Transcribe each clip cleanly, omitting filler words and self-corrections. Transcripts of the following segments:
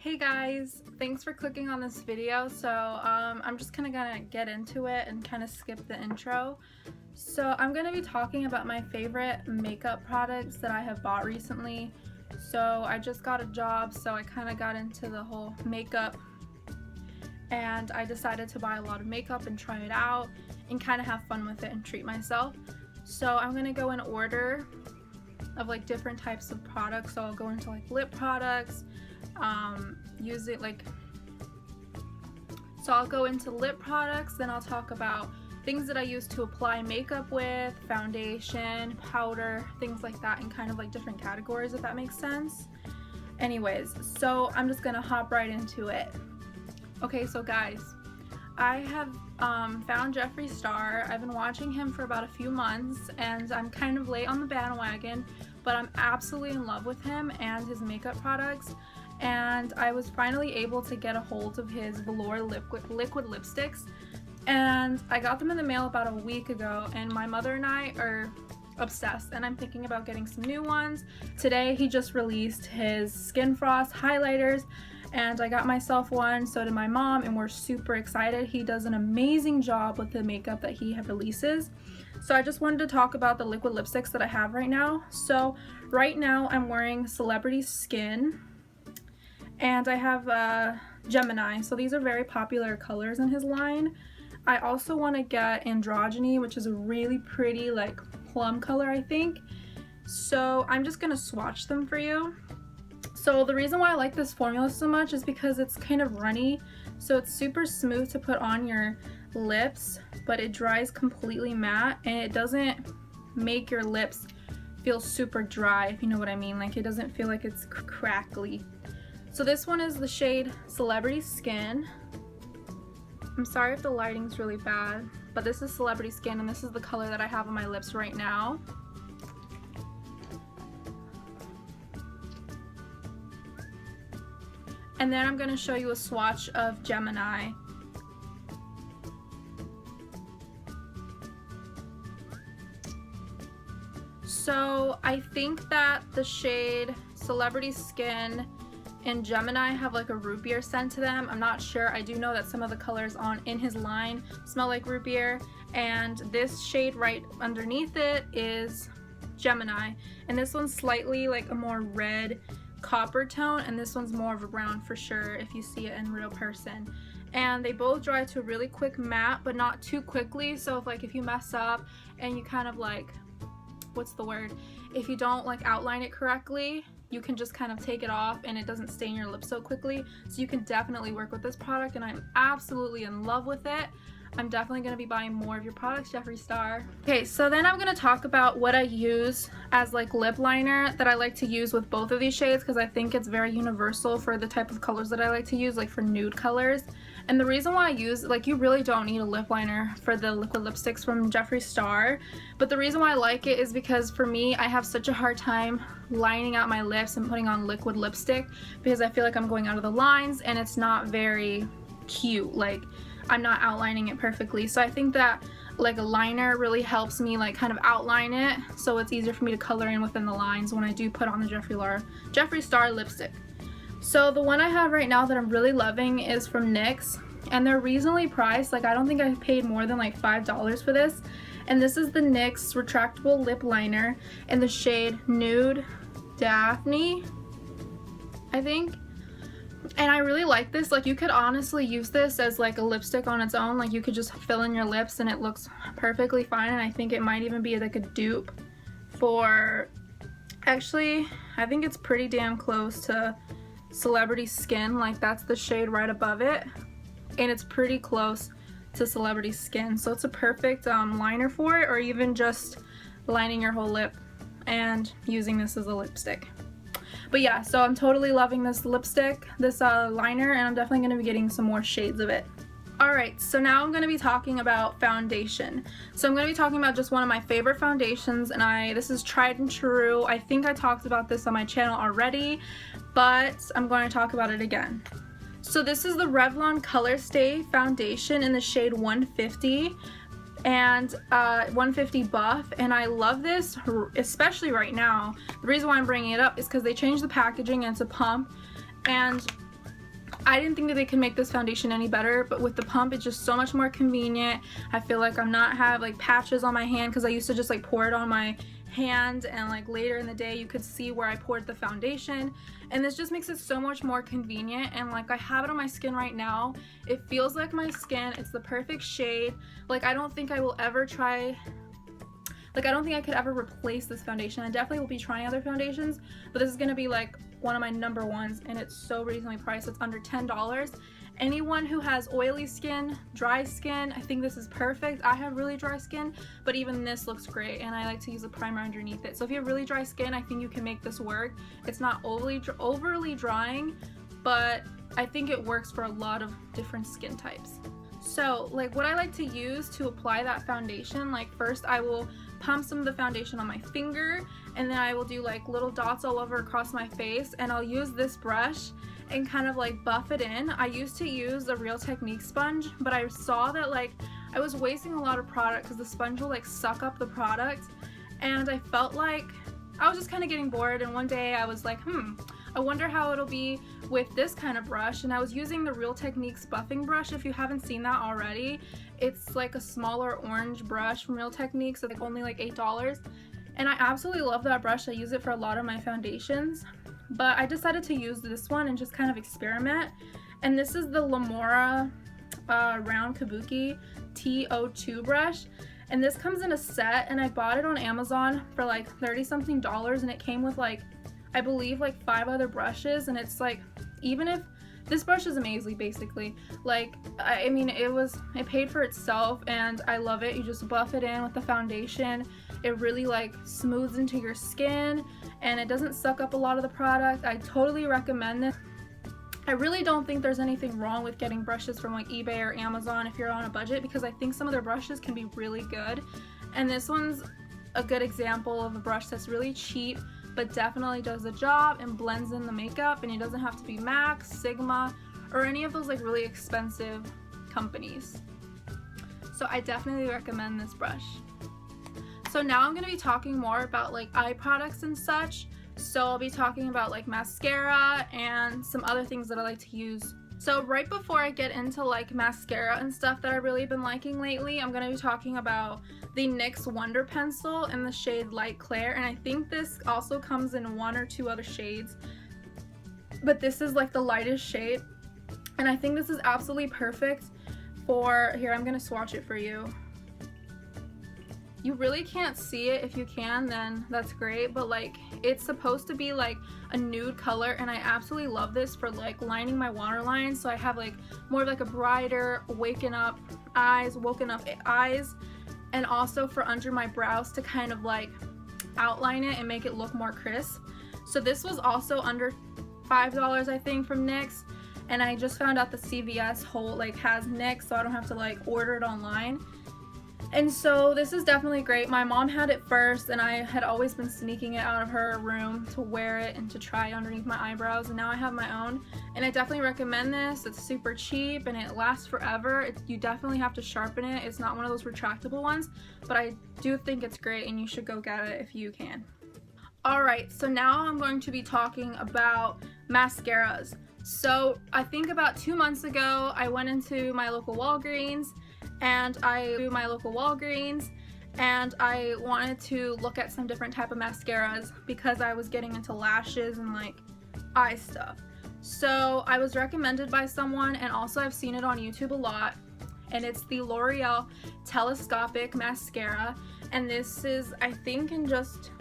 Hey guys, thanks for clicking on this video. So I'm just kind of gonna get into it and kind of skip the intro. So I'm gonna be talking about my favorite makeup products that I have bought recently. So I just got a job, so I kind of got into the whole makeup and I decided to buy a lot of makeup and try it out and kind of have fun with it and treat myself. So I'm gonna go in order of like different types of products. So I'll go into like lip products, I'll go into lip products, then I'll talk about things that I use to apply makeup with, foundation, powder, things like that, in kind of like different categories, if that makes sense. Anyways, so I'm just gonna hop right into it. Okay, so guys, I have found Jeffree Star. I've been watching him for about a few months and I'm kind of late on the bandwagon, but I'm absolutely in love with him and his makeup products. And I was finally able to get a hold of his Velour liquid lipsticks, and I got them in the mail about a week ago, and my mother and I are obsessed, and I'm thinking about getting some new ones. Today he just released his Skin Frost highlighters and I got myself one, so did my mom, and we're super excited. He does an amazing job with the makeup that he releases. So I just wanted to talk about the liquid lipsticks that I have right now. So right now I'm wearing Celebrity Skin, and I have Gemini. So these are very popular colors in his line. I also want to get Androgyny, which is a really pretty like plum color, I think. So I'm just gonna swatch them for you. So the reason why I like this formula so much is because it's kind of runny, so it's super smooth to put on your lips, but it dries completely matte, and it doesn't make your lips feel super dry, if you know what I mean. Like, it doesn't feel like it's crackly. So this one is the shade Celebrity Skin. I'm sorry if the lighting's really bad, but this is Celebrity Skin, and this is the color that I have on my lips right now. And then I'm going to show you a swatch of Gemini. So I think that the shade Celebrity Skin and Gemini have like a root beer scent to them. I'm not sure. I do know that some of the colors in his line smell like root beer, and this shade right underneath it is Gemini, and this one's slightly like a more red copper tone, and this one's more of a brown for sure if you see it in real person. And they both dry to a really quick matte, but not too quickly. So if you mess up and you kind of like, what's the word, if you don't like outline it correctly, you can just kind of take it off and it doesn't stain your lips so quickly. So you can definitely work with this product, and I'm absolutely in love with it. I'm definitely going to be buying more of your products, Jeffree Star. Okay, so then I'm going to talk about what I use as like lip liner that I like to use with both of these shades, because I think it's very universal for the type of colors that I like to use, like for nude colors. And the reason why I use, like, you really don't need a lip liner for the liquid lipsticks from Jeffree Star, but the reason why I like it is because for me, I have such a hard time lining out my lips and putting on liquid lipstick, because I feel like I'm going out of the lines and it's not very cute. Like, I'm not outlining it perfectly. So I think that like a liner really helps me like kind of outline it, so it's easier for me to color in within the lines when I do put on the Jeffree Star lipstick. So the one I have right now that I'm really loving is from NYX, and they're reasonably priced. Like, I don't think I paid more than like $5 for this. And this is the NYX retractable lip liner in the shade Nude Daphne, I think. And I really like this. Like, you could honestly use this as like a lipstick on its own. Like, you could just fill in your lips and it looks perfectly fine. And I think it might even be like a dupe for, actually, I think it's pretty damn close to Celebrity Skin. Like, that's the shade right above it, and it's pretty close to Celebrity Skin. So it's a perfect liner for it, or even just lining your whole lip and using this as a lipstick. But yeah, so I'm totally loving this lipstick, this liner, and I'm definitely going to be getting some more shades of it. Alright, so now I'm going to be talking about foundation. So I'm going to be talking about just one of my favorite foundations, and this is tried and true. I think I talked about this on my channel already, but I'm going to talk about it again. So this is the Revlon Colorstay foundation in the shade 150. And 150 Buff, and I love this, especially right now. The reason why I'm bringing it up is because they changed the packaging, and it's a pump, and I didn't think that they could make this foundation any better, but with the pump it's just so much more convenient. I feel like I'm not have like patches on my hand, because I used to just like pour it on my hand and like later in the day you could see where I poured the foundation, and this just makes it so much more convenient. And like I have it on my skin right now, it feels like my skin, it's the perfect shade. Like I don't think I will ever try, like I don't think I could ever replace this foundation. I definitely will be trying other foundations, but this is gonna be like one of my number ones, and it's so reasonably priced. It's under $10. Anyone who has oily skin, dry skin, I think this is perfect. I have really dry skin, but even this looks great, and I like to use a primer underneath it. So if you have really dry skin, I think you can make this work. It's not overly drying, but I think it works for a lot of different skin types. So like what I like to use to apply that foundation, like first I will pump some of the foundation on my finger, and then I will do like little dots all over across my face, and I'll use this brush and kind of like buff it in. I used to use a Real Technique sponge, but I saw that like I was wasting a lot of product because the sponge will like suck up the product, and I felt like I was just kind of getting bored. And one day I was like, I wonder how it'll be with this kind of brush, and I was using the Real Techniques buffing brush. If you haven't seen that already, it's like a smaller orange brush from Real Techniques, so like only like $8, and I absolutely love that brush. I use it for a lot of my foundations, but I decided to use this one and just kind of experiment. And this is the Lamora round Kabuki T02 brush, and this comes in a set, and I bought it on Amazon for like 30 something dollars, and it came with like I believe like 5 other brushes. And it's like, even if this brush is amazing, basically, like I mean it paid for itself, and I love it. You just buff it in with the foundation, it really like smooths into your skin, and it doesn't suck up a lot of the product. I totally recommend this. I really don't think there's anything wrong with getting brushes from like eBay or Amazon if you're on a budget, because I think some of their brushes can be really good, and this one's a good example of a brush that's really cheap but definitely does the job and blends in the makeup, and it doesn't have to be MAC, Sigma, or any of those like really expensive companies. So I definitely recommend this brush. So now I'm going to be talking more about like eye products and such. So I'll be talking about like mascara and some other things that I like to use. So right before I get into like mascara and stuff that I've really been liking lately, I'm going to be talking about the NYX Wonder Pencil in the shade Light Clair, and I think this also comes in 1 or 2 other shades, but this is like the lightest shade, and I think this is absolutely perfect for, here I'm going to swatch it for you. You really can't see it. If you can, then that's great, but like it's supposed to be like a nude color, and I absolutely love this for like lining my waterline, so I have like more of like a brighter woken up eyes, and also for under my brows to kind of like outline it and make it look more crisp. So this was also under $5 I think from NYX, and I just found out the CVS has NYX, so I don't have to like order it online. And so this is definitely great. My mom had it first, and I had always been sneaking it out of her room to wear it and to try underneath my eyebrows, and now I have my own, and I definitely recommend this. It's super cheap and it lasts forever. You definitely have to sharpen it. It's not one of those retractable ones, but I do think it's great, and you should go get it if you can. Alright, so now I'm going to be talking about mascaras. So I think about 2 months ago I went into my local Walgreens, and I wanted to look at some different type of mascaras because I was getting into lashes and like eye stuff. So I was recommended by someone, and also I've seen it on YouTube a lot, and it's the L'Oreal Telescopic mascara, and this is I think in just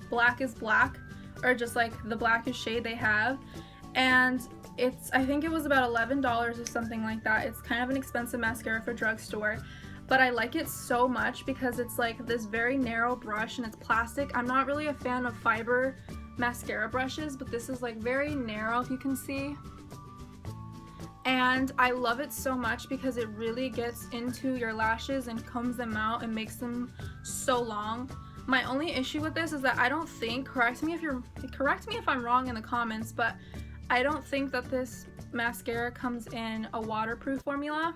black is black, or just like the blackest shade they have, and I think it was about $11 or something like that. It's kind of an expensive mascara for drugstore, but I like it so much because it's like this very narrow brush and it's plastic. I'm not really a fan of fiber mascara brushes, but this is like very narrow, if you can see. And I love it so much because it really gets into your lashes and combs them out and makes them so long. My only issue with this is that I don't think, correct me if I'm wrong in the comments, but I don't think that this mascara comes in a waterproof formula,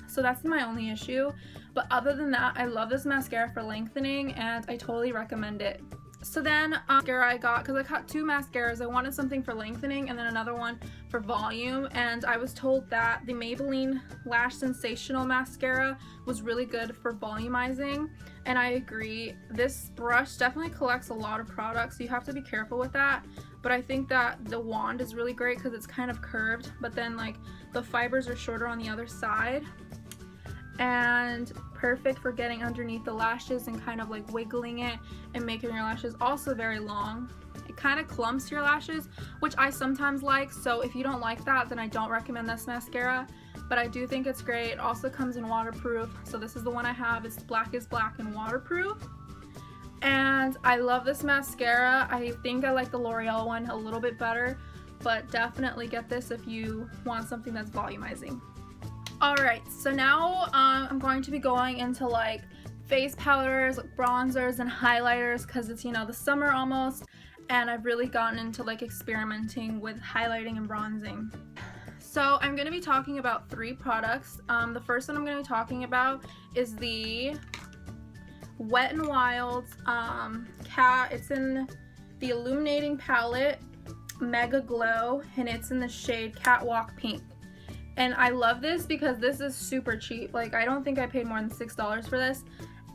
so that's my only issue. But other than that, I love this mascara for lengthening, and I totally recommend it. So then mascara I got, because I got 2 mascaras. I wanted something for lengthening and then another one for volume, and I was told that the Maybelline Lash Sensational mascara was really good for volumizing, and I agree. This brush definitely collects a lot of products, so you have to be careful with that, but I think that the wand is really great because it's kind of curved, but then like the fibers are shorter on the other side, and perfect for getting underneath the lashes and kind of like wiggling it and making your lashes also very long. It kind of clumps your lashes, which I sometimes like, so if you don't like that, then I don't recommend this mascara, but I do think it's great. It also comes in waterproof, so this is the one I have. It's Black is Black and waterproof, and I love this mascara. I think I like the L'Oreal one a little bit better, but definitely get this if you want something that's volumizing. Alright, so now I'm going to be going into like face powders, like bronzers, and highlighters because it's, you know, the summer almost, and I've really gotten into like experimenting with highlighting and bronzing. So I'm going to be talking about 3 products. The first one I'm going to be talking about is the Wet n Wild it's in the Illuminating palette, Mega Glow, and it's in the shade Catwalk Pink. And I love this because this is super cheap. Like, I don't think I paid more than $6 for this.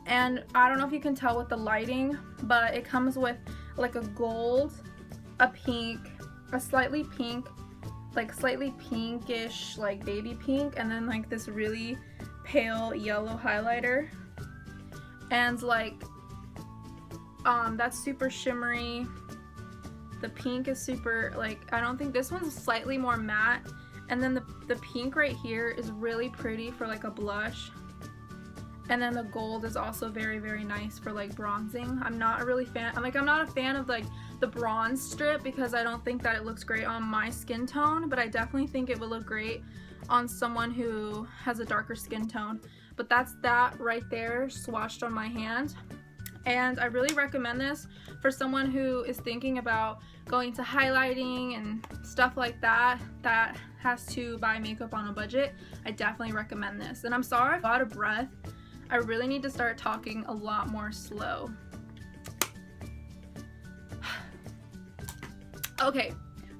And I don't know if you can tell with the lighting, but it comes with like a gold, a pink, a slightly pink, like slightly pinkish, like baby pink, and then like this really pale yellow highlighter. And like, that's super shimmery. The pink is super, like, I don't think this one's slightly more matte. And then the pink right here is really pretty for like a blush. And then the gold is also very, very nice for like bronzing. I'm not a fan of like the bronze strip because I don't think that it looks great on my skin tone, but I definitely think it would look great on someone who has a darker skin tone. But that's that right there swatched on my hand. And I really recommend this for someone who is thinking about going to highlighting and stuff like that, that has to buy makeup on a budget. I definitely recommend this. And I'm sorry I'm out of breath. I really need to start talking a lot more slow. Okay,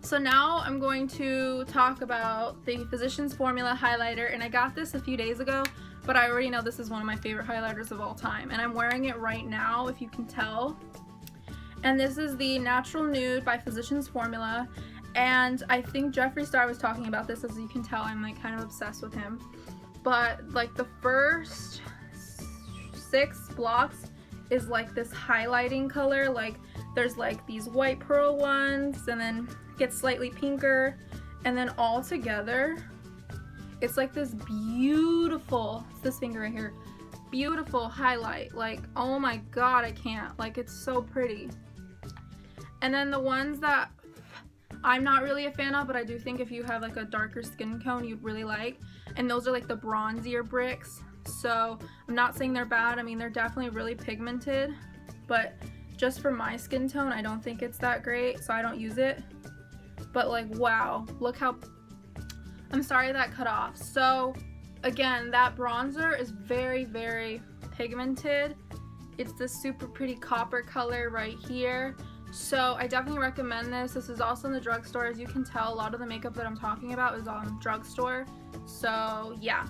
so now I'm going to talk about the Physicians Formula highlighter, and I got this a few days ago, but I already know this is one of my favorite highlighters of all time, and I'm wearing it right now, if you can tell. And this is the Natural Nude by Physicians Formula, and I think Jeffree Star was talking about this. As you can tell, I'm like kind of obsessed with him. But like the first 6 blocks is like this highlighting color, like there's like these white pearl ones, and then it gets slightly pinker, and then all together it's like this beautiful, it's this finger right here, beautiful highlight. Like, oh my god, I can't, like, it's so pretty. And then the ones that I'm not really a fan of, but I do think if you have like a darker skin tone you'd really like, and those are like the bronzier bricks. So I'm not saying they're bad, I mean they're definitely really pigmented, but just for my skin tone I don't think it's that great, so I don't use it. But like, wow, look how, I'm sorry that cut off. So again, that bronzer is very, very pigmented. It's this super pretty copper color right here. So I definitely recommend this. This is also in the drugstore. As you can tell, a lot of the makeup that I'm talking about is on drugstore. So yeah.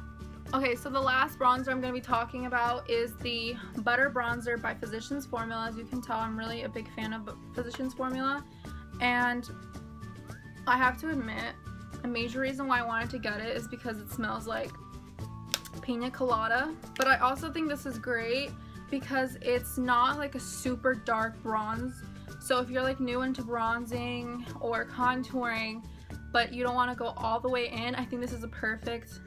Okay, so the last bronzer I'm going to be talking about is the Butter Bronzer by Physicians Formula. As you can tell, I'm really a big fan of Physicians Formula. And I have to admit, a major reason why I wanted to get it is because it smells like pina colada. But I also think this is great because it's not like a super dark bronze. So if you're like new into bronzing or contouring, but you don't want to go all the way in, I think this is a perfect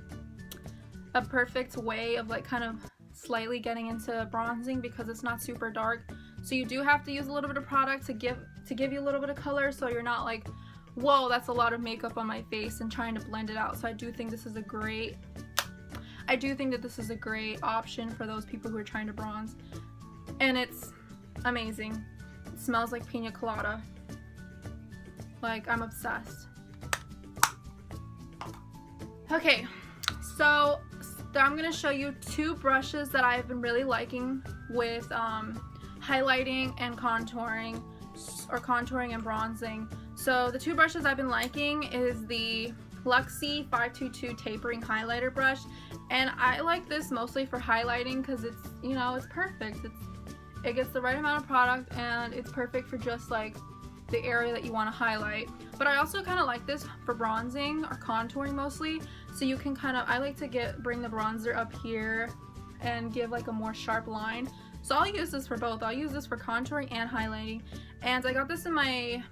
way of like kind of slightly getting into bronzing because it's not super dark. So you do have to use a little bit of product to give you a little bit of color, so you're not like, whoa, that's a lot of makeup on my face, and trying to blend it out. So I do think this is a great option for those people who are trying to bronze. And it's amazing. It smells like pina colada. Like, I'm obsessed. Okay, so I'm gonna show you 2 brushes that I've been really liking with highlighting and contouring, or contouring and bronzing. So the two brushes I've been liking is the Luxie 522 tapering highlighter brush, and I like this mostly for highlighting because it's, you know, it's perfect. It gets the right amount of product and it's perfect for just like the area that you want to highlight. But I also kind of like this for bronzing or contouring mostly, so you can kind of, I like to bring the bronzer up here and give like a more sharp line. So I'll use this for both. I'll use this for contouring and highlighting. And I got this in my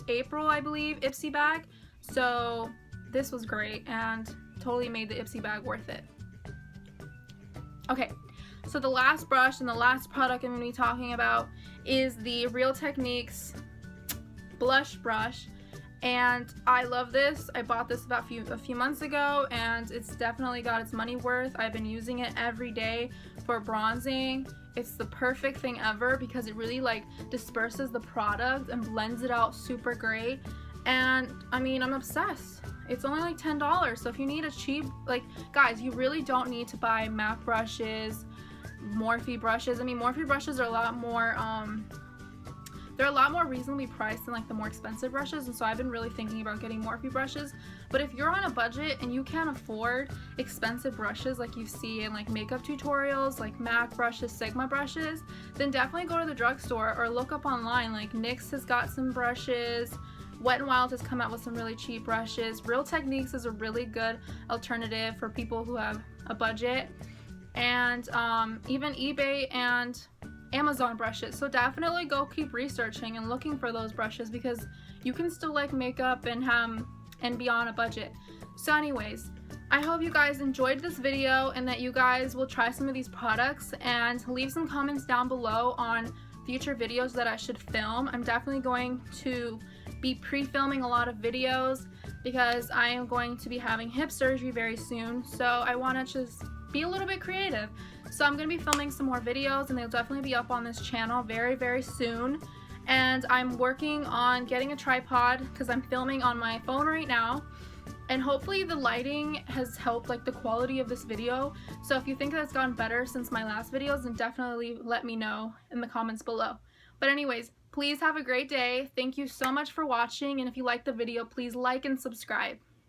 April, I believe, Ipsy bag. So this was great and totally made the Ipsy bag worth it. Okay, so the last brush and the last product I'm going to be talking about is the Real Techniques blush brush, and I love this. I bought this about a few months ago and it's definitely got its money worth. I've been using it every day for bronzing. It's the perfect thing ever because it really like disperses the product and blends it out super great. And I mean, I'm obsessed. It's only like $10, so if you need a cheap, like, guys, you really don't need to buy MAC brushes, Morphe brushes. I mean, Morphe brushes are a lot more they're a lot more reasonably priced than like the more expensive brushes, and so I've been really thinking about getting Morphe brushes. But if you're on a budget and you can't afford expensive brushes like you see in like makeup tutorials, like MAC brushes, Sigma brushes, then definitely go to the drugstore or look up online. Like NYX has got some brushes, Wet n Wild has come out with some really cheap brushes. Real Techniques is a really good alternative for people who have a budget, and even eBay and Amazon brushes. So definitely go keep researching and looking for those brushes because you can still like makeup and be on a budget. So anyways, I hope you guys enjoyed this video and that you guys will try some of these products and leave some comments down below on future videos that I should film. I'm definitely going to be pre-filming a lot of videos because I am going to be having hip surgery very soon, so I want to just be a little bit creative. So I'm going to be filming some more videos and they'll definitely be up on this channel very, very soon. And I'm working on getting a tripod because I'm filming on my phone right now. And hopefully the lighting has helped like the quality of this video. So if you think that's gotten better since my last videos, then definitely let me know in the comments below. But anyways, please have a great day. Thank you so much for watching. And if you liked the video, please like and subscribe.